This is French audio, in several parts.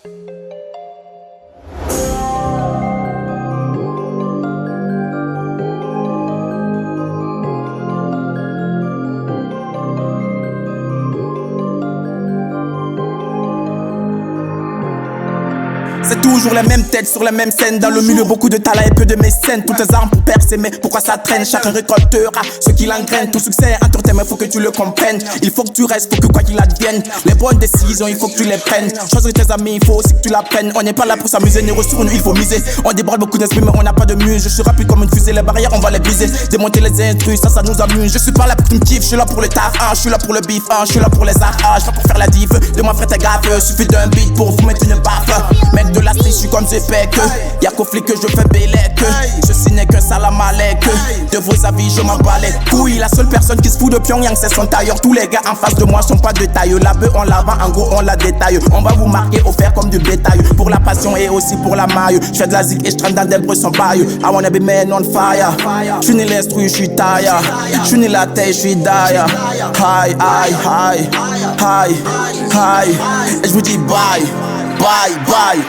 C'est toujours les mêmes têtes sur les mêmes scènes. Dans le milieu, beaucoup de talent et peu de mécènes. Toutes tes armes pour percer, mais pourquoi ça traîne? Chacun récoltera ce qu'il engraine. Tout succès est entre tes mains, faut que tu le comprennes. Il faut que tu restes, faut que quoi qu'il advienne. Les bonnes décisions, il faut que tu les prennes. Choisir tes amis, il faut aussi que tu la prennes. On n'est pas là pour s'amuser, ni sur nous, il faut miser. On déborde beaucoup d'esprit, mais on n'a pas de muse. Je suis rapide comme une fusée, les barrières, on va les briser. Démonter les intrus, ça nous amuse. Je suis pas là pour que tu me kiffes, je suis là pour le taf. Je suis là pour le bif, je suis là pour les arts. Pas pour faire la diff. De moi, frère, t'es gaffe. Suffit d'un beat pour vous mettre une baffe. Mec de la street, je suis comme Zepek. Y'a qu'au flic que je fais bélec. Ceci n'est qu'un salam alek. De vos avis, je m'en bats les couilles. La seule personne qui se fout de Pyongyang, c'est son tailleur. Tous les gars en face de moi sont pas de taille. La bœuf, on la vend, en gros, on la détaille. On va vous marquer, offert comme du bétail. Pour la passion et aussi pour la maille. J'fais de la zig et j'traîne dans Delbreux sans bail. I wanna be man on fire. J'suis ni l'instru, j'suis taille. J'suis ni la tête, j'suis daille. Hi, hi, hi, hi, hi. Et j'vous dis bye, bye, bye.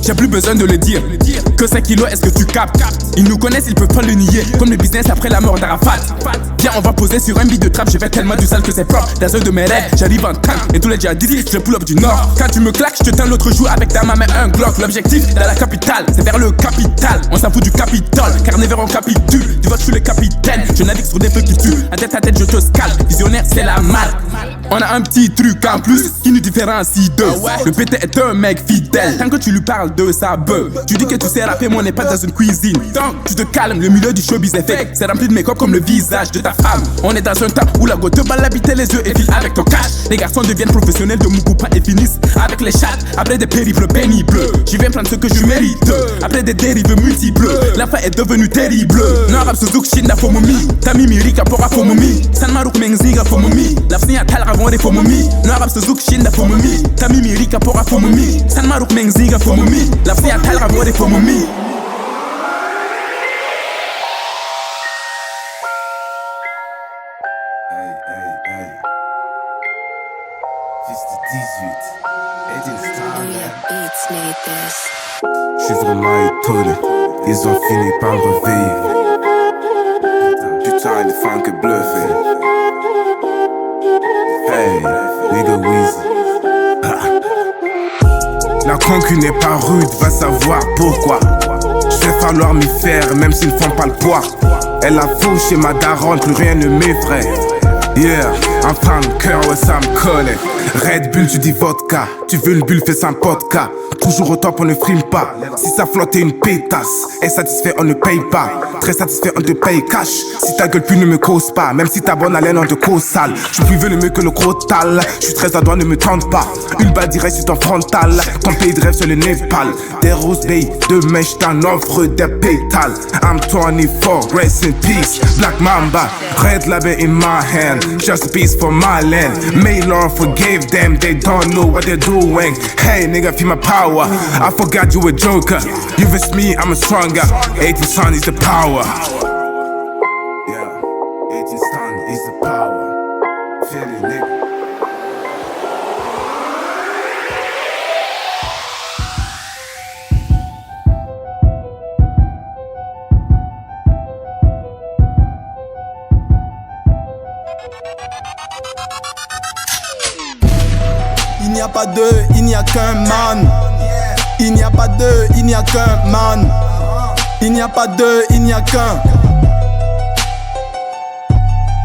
J'ai plus besoin de le dire. Que 5 kilos, est-ce que tu captes? Ils nous connaissent, ils peuvent pas le nier. Comme le business après la mort d'Arafat. Viens, on va poser sur un beat de trap. Je vais tellement du sale que c'est propre. Dans un de mes rêves, j'arrive en tank. Et tous les djihadistes, je pull up du nord. Quand tu me claques, je te tends l'autre jour avec ta main un Glock. L'objectif, dans la capitale, c'est vers le capital. On s'en fout du Capitole, car never on capitule. Du vote, je suis le capitaine. Je navigue sur des feux qui tuent. En tête à tête, je te scalpe. Visionnaire, c'est la marque. On a un petit truc en plus qui nous différencie d'eux. Le PT est un mec fidèle. Tant que tu lui parles de sa beuh, tu dis que tu sais rapper, mais on n'est pas dans une cuisine. Donc tu te calmes, le milieu du showbiz est fake. C'est rempli de make-up comme le visage de ta femme. On est dans un temps où la go te balle habiter les yeux et file avec ton cash. Les garçons deviennent professionnels de Mukupa et finissent avec les chats. Après des périples pénibles, je viens prendre ce que je mérite. Après des dérives multiples, l'affaire est devenue terrible. Non rap Suzuki Shinda Fomomi, Tami Mirika Pora Fomomi, Sanmaruk Menziga Fomomi, la fnia Talra Vore Fomomi. Non rap Suzuki Shinda Fomomi, Tami Mirika Pora Fomomi, Sanmaruk Menziga Fomomi, la fnia Talra Vore Fomomi. J'suis vraiment étonné, ils ont fini par me réveiller. Putain, les fans que bluffé. Hey, nigga Weezy. La concu n'est pas rude, va savoir pourquoi. J'vais falloir m'y faire, même s'ils ne font pas le poids. Elle a fou chez ma daronne, plus rien ne m'effraie. Yeah, un fan cœur, ouais ça me connaît. Red Bull, tu dis vodka. Tu veux une bulle, fais sans vodka. Toujours au top, on ne frime pas. Si ça flotte, t'es une pétasse. Insatisfait, on ne paye pas. Très satisfait, on te paye cash. Si ta gueule pue, ne me cause pas. Même si ta bonne haleine, on te cause sale. J'suis plus vieux, mieux que le crotal. J'suis très à droit, ne me tente pas. Une balle directe sur ton frontal. Ton pays de rêve sur le Népal. Des roses bay, demain j't'en offre des pétales. I'm 24, rest in peace. Black Mamba, red label in my hand. Just peace for my land. May Lord forgive them, they don't know what they're doing. Hey nigga, feel my power. I forgot you a joker. You with me, I'm a stronger. 80 son is the power. Yeah, 80 son is the power. Feel it, nigga. Il n'y a pas deux, il n'y a qu'un man. Il n'y a pas deux, il n'y a qu'un man. Il n'y a pas deux, il n'y a qu'un.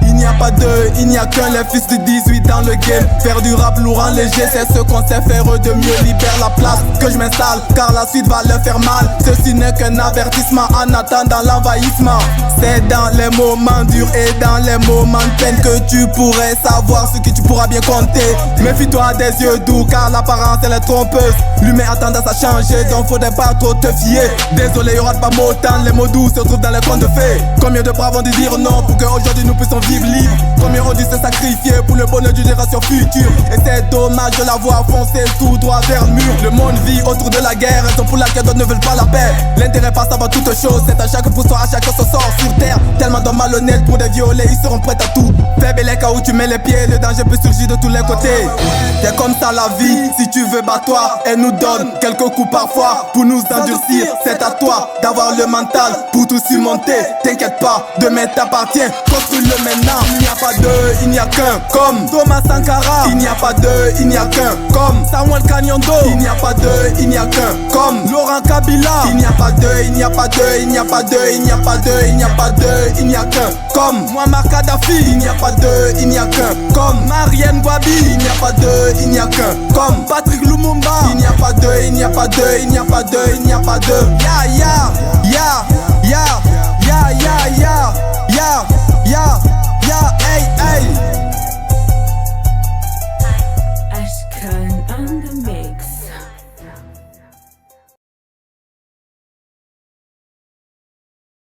Il n'y a pas deux, il n'y a qu'un. Les fils de 18 dans le game. Faire du rap lourd en léger, c'est ce qu'on sait faire de mieux. Libère la place que je m'installe, car la suite va leur faire mal. Ceci n'est qu'un avertissement en attendant l'envahissement. C'est dans les moments durs et dans les moments de peine que tu pourrais savoir ce que tu pourras bien compter. Méfie-toi des yeux doux car l'apparence elle est trompeuse. L'humain a tendance à changer donc faudrait pas trop te fier. Désolé y'aura pas mot tant, les mots doux se trouvent dans les contes de fées. Combien de braves ont dû dire non pour qu'aujourd'hui nous puissions vivre libres. Combien ont dû se sacrifier pour le bonheur d'une génération future. Et c'est dommage de la voir foncer tout droit vers le mur. Le monde vit autour de la guerre, raison pour laquelle d'autres ne veulent pas la paix. L'intérêt passe avant toute chose, c'est à chaque poussant, à chacun se sort sur terre. Tellement d'hommes malhonnêtes pour des violets, ils seront prêts à tout. Faible les cas où tu mets les pieds, le danger peut surgir de tous les côtés. C'est comme ça la vie, si tu veux bats-toi. Elle nous donne quelques coups parfois pour nous endurcir. C'est à toi d'avoir le mental pour tout surmonter. T'inquiète pas, demain t'appartient, construis-le maintenant. Il n'y a pas deux, il n'y a qu'un comme Thomas Sankara. Il n'y a pas deux, il n'y a qu'un comme Samuel Kanyongo. Il n'y a pas deux, il n'y a qu'un comme Laurent Kabila. Il n'y a pas deux, il n'y a pas deux, il n'y a pas deux, il n'y a pas deux, il n'y a pas deux, il n'y a qu'un comme Muammar Kadhafi. Il n'y a pas deux, il n'y a qu'un comme Mariam Gwabi. Il n'y a pas deux, il n'y a qu'un comme Patrick Lumumba. Il n'y a pas deux, il n'y a pas deux, il n'y a pas deux, il n'y a pas deux. Ya ya